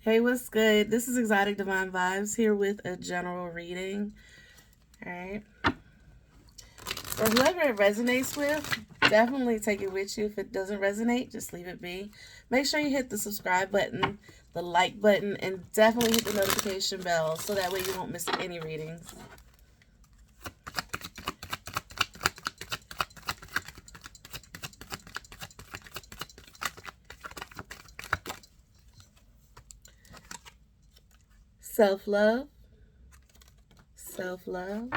Hey, what's good? This is Exotic Divine Vibes here with a general reading. Alright. So whoever it resonates with, definitely take it with you. If it doesn't resonate, just leave it be. Make sure you hit the subscribe button, the like button, and definitely hit the notification bell so that way you won't miss any readings. Self-love. Self-love.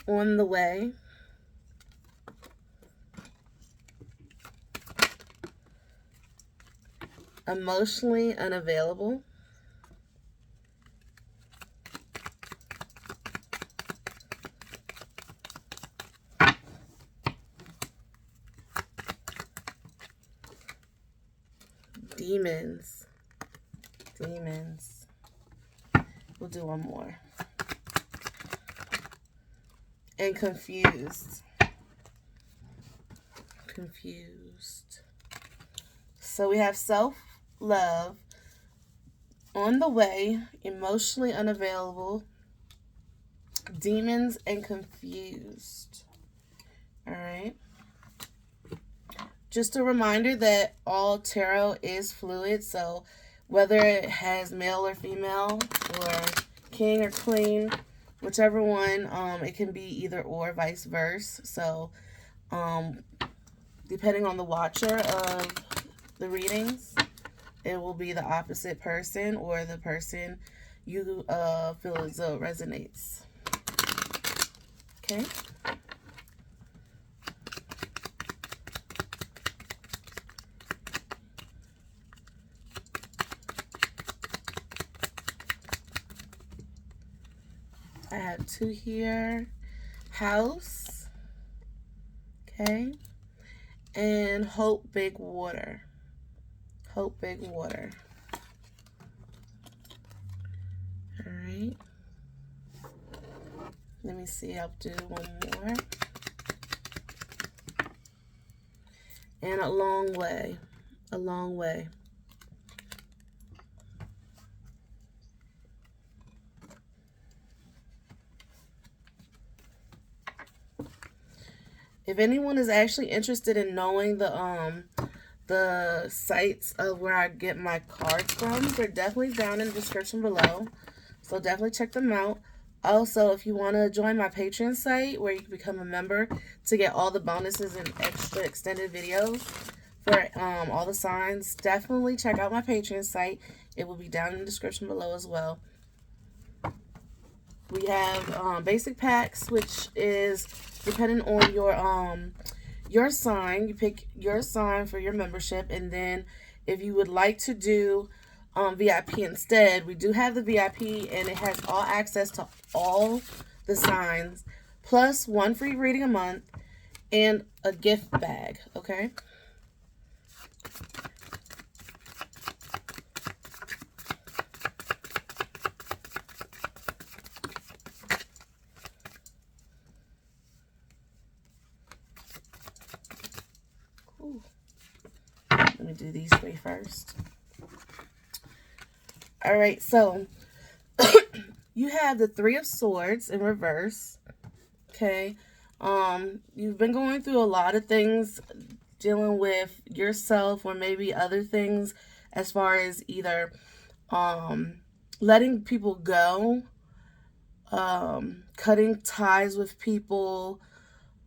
On the way. Emotionally unavailable. Demons. Demons. We'll do one more. And confused. Confused. So we have self-love, on the way, emotionally unavailable, demons, and confused. All right. Just a reminder that all tarot is fluid, so whether it has male or female or king or queen, whichever one, it can be either or, vice versa. So depending on the watcher of the readings, it will be the opposite person or the person you feel as though it resonates. Okay. I have two here. House. Okay. And Hope Big Water. Hope Big Water. All right. Let me see. I'll do one more. And a long way. A long way. If anyone is actually interested in knowing the sites of where I get my cards from, they're definitely down in the description below. So definitely check them out. Also, if you want to join my Patreon site where you can become a member to get all the bonuses and extra extended videos for all the signs, definitely check out my Patreon site. It will be down in the description below as well. We have basic packs, which is depending on your sign. You pick your sign for your membership, and then if you would like to do VIP instead, we do have the VIP, and it has all access to all the signs, plus one free reading a month and a gift bag. Okay. Let me do these three first. All right, so you have the Three of Swords in reverse. Okay. You've been going through a lot of things dealing with yourself or maybe other things as far as either letting people go, cutting ties with people,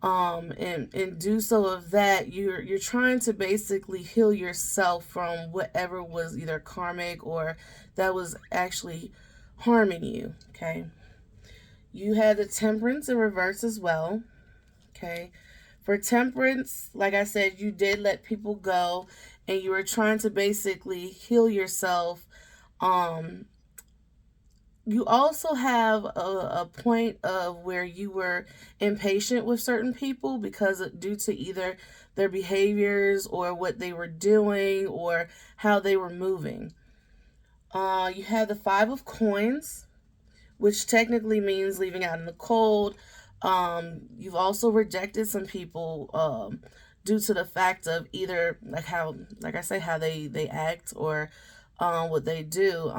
and do so of that, you're trying to basically heal yourself from whatever was either karmic or that was actually harming you. Okay. You had the Temperance in reverse as well. Okay. For Temperance, like I said, you did let people go and you were trying to basically heal yourself. You also have a point of where you were impatient with certain people because due to either their behaviors or what they were doing or how they were moving. You have the Five of Coins, which technically means leaving out in the cold, You've also rejected some people due to the fact of either like I say, how they act, or what they do.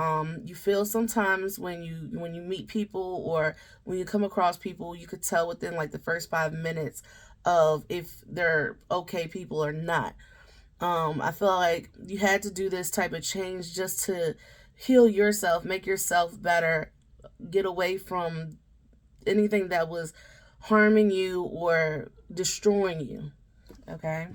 You feel sometimes when you meet people, or when you come across people, you could tell within like the first 5 minutes of if they're okay people or not. I feel like you had to do this type of change just to heal yourself, make yourself better, get away from anything that was harming you or destroying you. Okay.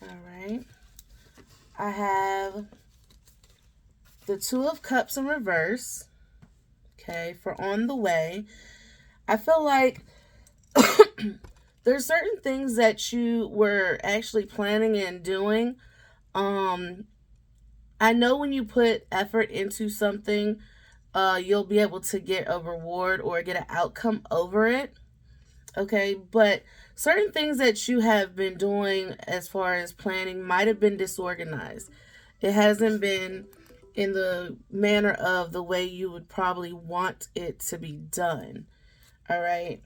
All right. I have the Two of Cups in reverse. Okay, for on the way. I feel like there's certain things that you were actually planning and doing. I know when you put effort into something, you'll be able to get a reward or get an outcome over it. Okay, but certain things that you have been doing as far as planning might have been disorganized. It hasn't been in the manner of the way you would probably want it to be done. All right.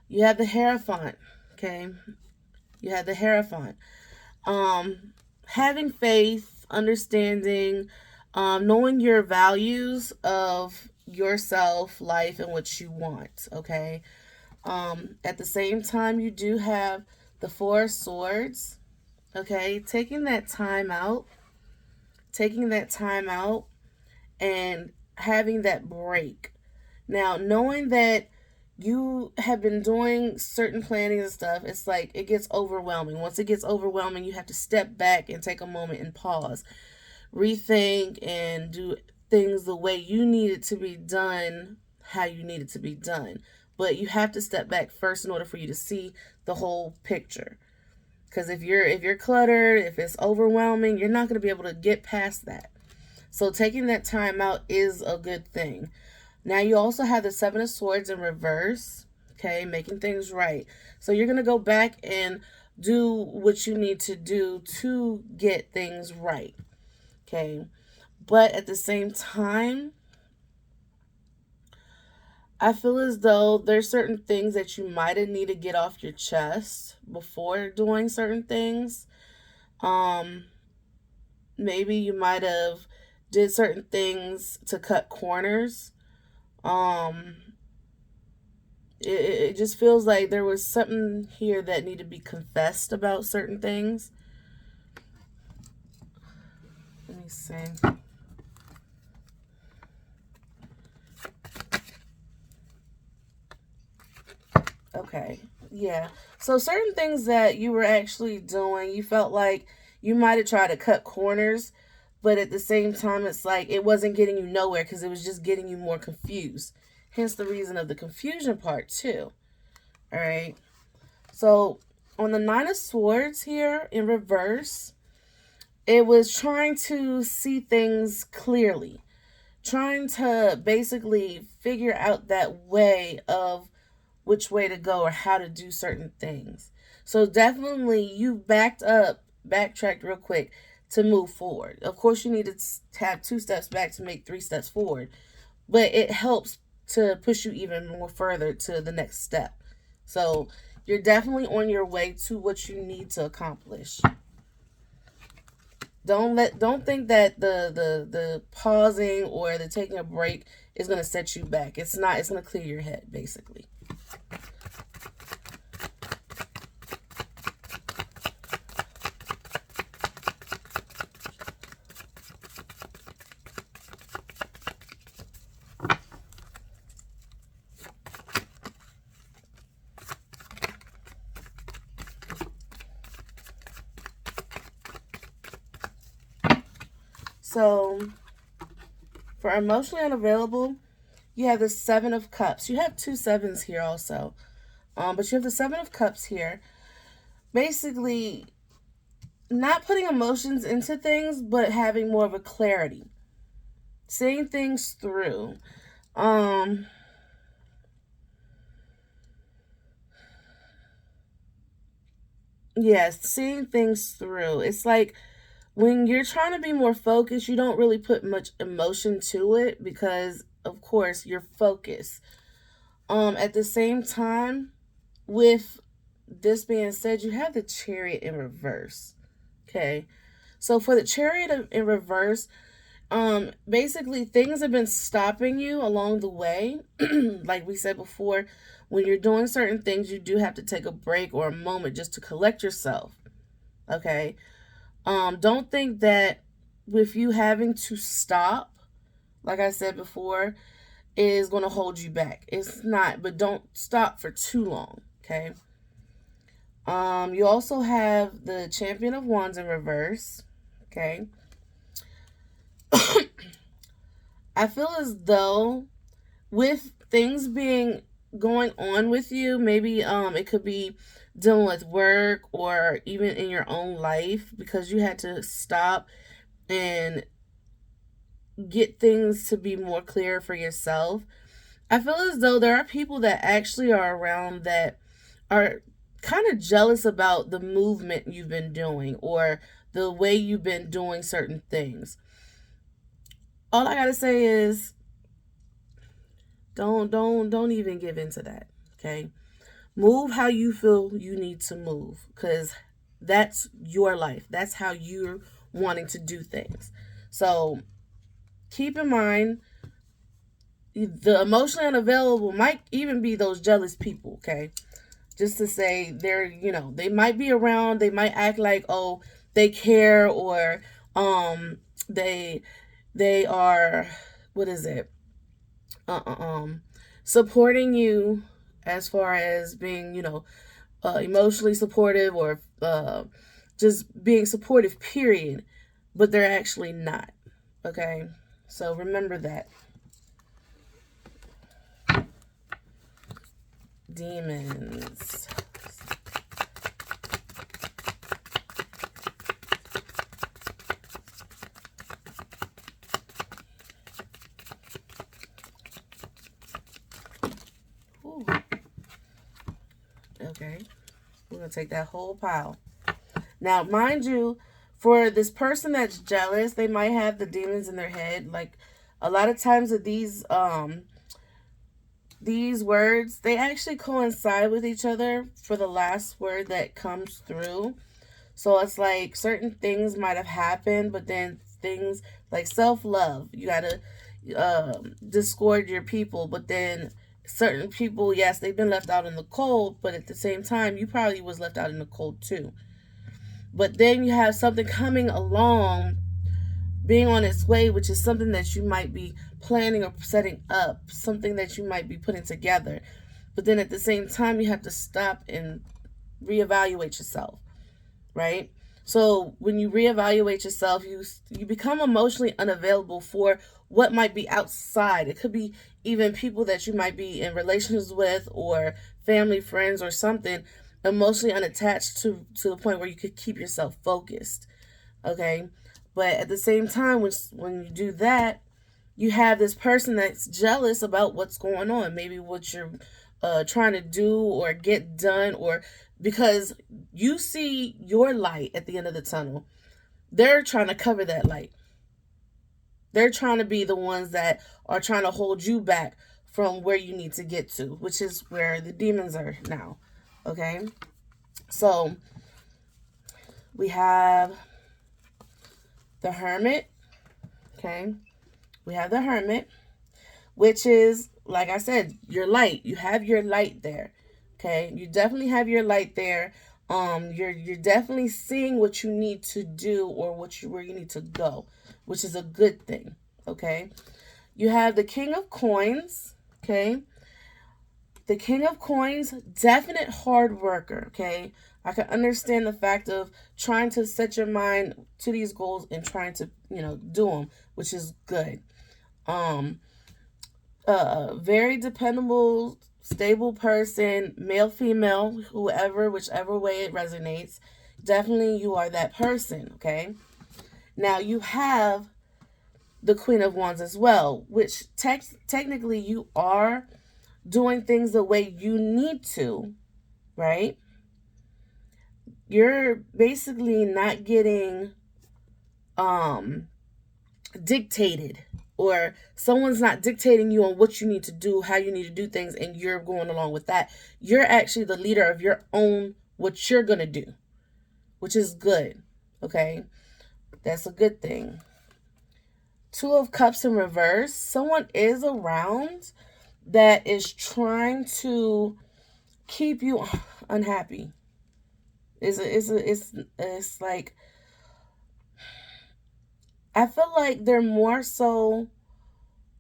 You have the Hierophant. Okay. You have the Hierophant. Having faith, understanding, knowing your values of yourself, life, and what you want. Okay. At the same time, you do have the Four of Swords. Okay. Taking that time out and having that break. Now, knowing that you have been doing certain planning and stuff, it's like it gets overwhelming. Once it gets overwhelming, you have to step back and take a moment and pause, rethink, and do things the way you need it to be done, how you need it to be done. But you have to step back first in order for you to see the whole picture. Because if you're cluttered, if it's overwhelming, you're not going to be able to get past that. So taking that time out is a good thing. Now you also have the Seven of Swords in reverse. Okay, making things right. So you're going to go back and do what you need to do to get things right. Okay. But at the same time, I feel as though there's certain things that you might have need to get off your chest before doing certain things. Maybe you might have did certain things to cut corners. Um, it just feels like there was something here that needed to be confessed about certain things. Let me see. Okay, yeah. So certain things that you were actually doing, you felt like you might have tried to cut corners, but at the same time, it's like it wasn't getting you nowhere because it was just getting you more confused. Hence the reason of the confusion part too. All right. So on the Nine of Swords here in reverse, it was trying to see things clearly, trying to basically figure out that way of which way to go or how to do certain things. So definitely you backtracked real quick to move forward. Of course, you need to have 2 steps back to make 3 steps forward, but it helps to push you even more further to the next step. So you're definitely on your way to what you need to accomplish. Don't think that the pausing or the taking a break is going to set you back. It's not. It's going to clear your head, basically. So, for emotionally unavailable, you have the Seven of Cups. You have 2 sevens here also. But you have the Seven of Cups here. Basically, not putting emotions into things, but having more of a clarity. Seeing things through. Um, Yes, seeing things through. It's like when you're trying to be more focused, you don't really put much emotion to it because, of course, you're focused. At the same time, with this being said, you have the Chariot in reverse. Okay. So for the Chariot in reverse, basically things have been stopping you along the way. Like we said before, when you're doing certain things, you do have to take a break or a moment just to collect yourself. Okay. Don't think that with you having to stop, like I said before, is going to hold you back. It's not, but don't stop for too long. Okay. You also have the Champion of Wands in reverse. Okay. I feel as though with things being going on with you, maybe it could be dealing with work or even in your own life because you had to stop and get things to be more clear for yourself. I feel as though there are people that actually are around that are kind of jealous about the movement you've been doing or the way you've been doing certain things. All I gotta say is don't even give into that. Okay, move how you feel you need to move because that's your life. That's how you're wanting to do things. So keep in mind the emotionally unavailable might even be those jealous people. Okay, just to say they're, they might be around, they might act like, oh, they care, or they they are, what is it, supporting you as far as being, emotionally supportive or just being supportive, period, but they're actually not. Okay, so remember that. Demons. Ooh. Okay, we're gonna take that whole pile. Now, mind you, for this person that's jealous, they might have the demons in their head. Like a lot of times of these words, they actually coincide with each other for the last word that comes through. So it's like certain things might have happened, but then things like self-love, you gotta discord your people, but then certain people, yes, they've been left out in the cold, but at the same time you probably was left out in the cold too. But then you have something coming along, being on its way, which is something that you might be planning or setting up, something that you might be putting together. But then at the same time, you have to stop and reevaluate yourself, right? So when you reevaluate yourself, you become emotionally unavailable for what might be outside. It could be even people that you might be in relations with or family, friends, or something, emotionally unattached to the point where you could keep yourself focused. Okay, but at the same time, when you do that, you have this person that's jealous about what's going on, maybe what you're trying to do or get done, or because you see your light at the end of the tunnel, they're trying to cover that light. They're trying to be the ones that are trying to hold you back from where you need to get to, which is where the demons are now. Okay, so we have the Hermit. Okay, we have the Hermit, which is, like I said, your light. You have your light there. Okay, you definitely have your light there. You're definitely seeing what you need to do or where you need to go, which is a good thing. Okay, you have the King of Coins. Okay, the King of Coins, definite hard worker. Okay, I can understand the fact of trying to set your mind to these goals and trying to, do them, which is good. Um, very dependable, stable person, male, female, whoever, whichever way it resonates. Definitely, you are that person. Okay. Now you have the Queen of Wands as well, which technically you are doing things the way you need to, right? you're basically not getting dictated, or someone's not dictating you on what you need to do, how you need to do things, and you're going along with that. You're actually the leader of your own, what you're going to do, which is good. Okay, that's a good thing. Two of Cups in reverse. Someone is around that is trying to keep you unhappy. It's like, I feel like they're more so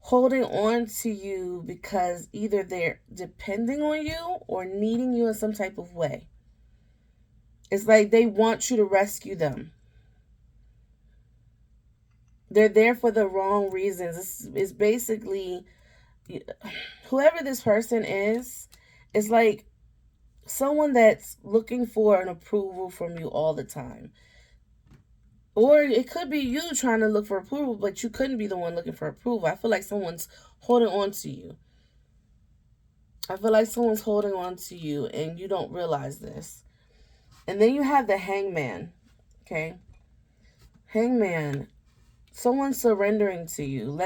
holding on to you because either they're depending on you or needing you in some type of way. It's like they want you to rescue them. They're there for the wrong reasons. It's basically, whoever this person is, it's like someone that's looking for an approval from you all the time. Or it could be you trying to look for approval, but you couldn't be the one looking for approval. I feel like someone's holding on to you. I feel like someone's holding on to you and you don't realize this. And then you have the Hangman. Okay. Hangman. Someone surrendering to you.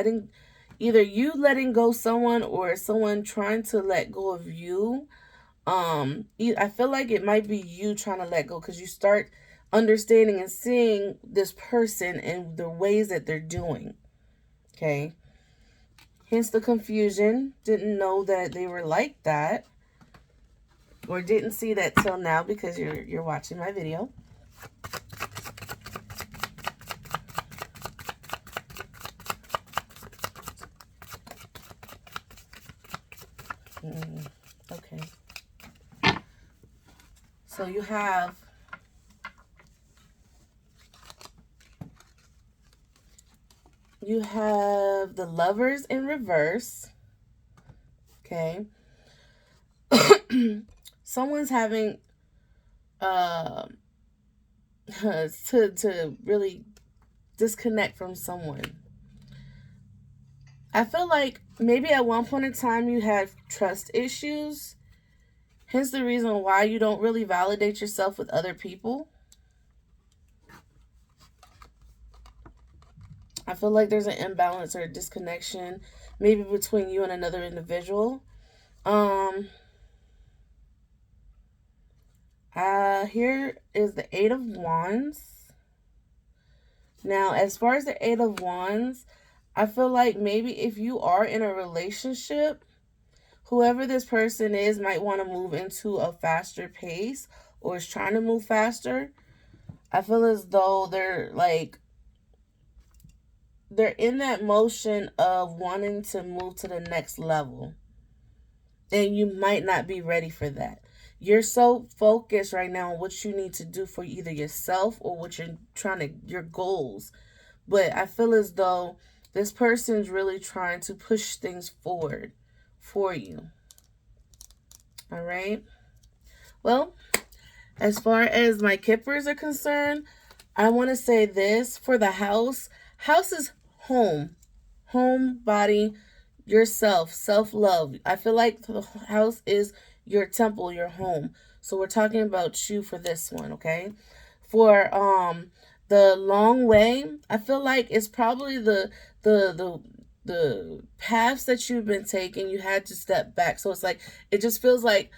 Either you letting go someone or someone trying to let go of you. I feel like it might be you trying to let go because you start understanding and seeing this person and the ways that they're doing. Okay. Hence the confusion. Didn't know that they were like that. Or didn't see that till now because you're watching my video. Okay. So you have the Lovers in reverse. Okay. Someone's having to really disconnect from someone. I feel like maybe at one point in time you had trust issues. Hence the reason why you don't really validate yourself with other people. I feel like there's an imbalance or a disconnection maybe between you and another individual. Here is the Eight of Wands. Now, as far as the Eight of Wands, I feel like maybe if you are in a relationship, whoever this person is might want to move into a faster pace or is trying to move faster. I feel as though they're in that motion of wanting to move to the next level. And you might not be ready for that. You're so focused right now on what you need to do for either yourself or what you're your goals. But I feel as though this person's really trying to push things forward for you. All right. Well, as far as my kippers are concerned, I want to say this for the house. House is home. Home, body, yourself, self-love. I feel like the house is your temple, your home. So we're talking about you for this one, okay? For the long way, I feel like it's probably the paths that you've been taking, you had to step back. So it's like, it just feels like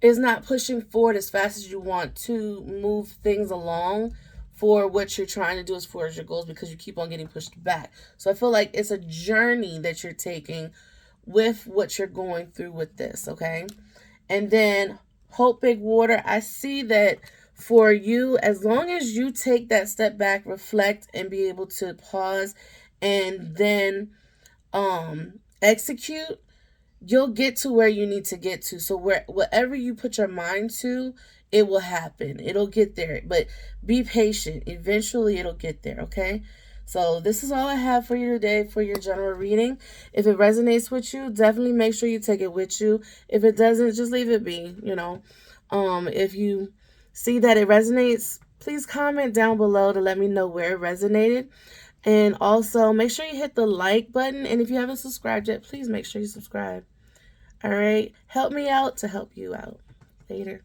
it's not pushing forward as fast as you want to move things along for what you're trying to do as far as your goals, because you keep on getting pushed back. So I feel like it's a journey that you're taking with what you're going through with this, okay? And then Hope Big Water, I see that for you, as long as you take that step back, reflect, and be able to pause and then execute, you'll get to where you need to get to. So whatever you put your mind to, it will happen. It'll get there. But be patient. Eventually, it'll get there, okay? So this is all I have for you today for your general reading. If it resonates with you, definitely make sure you take it with you. If it doesn't, just leave it be, you know. If you see that it resonates, please comment down below to let me know where it resonated. And also, make sure you hit the like button. And if you haven't subscribed yet, please make sure you subscribe. All right? Help me out to help you out. Later.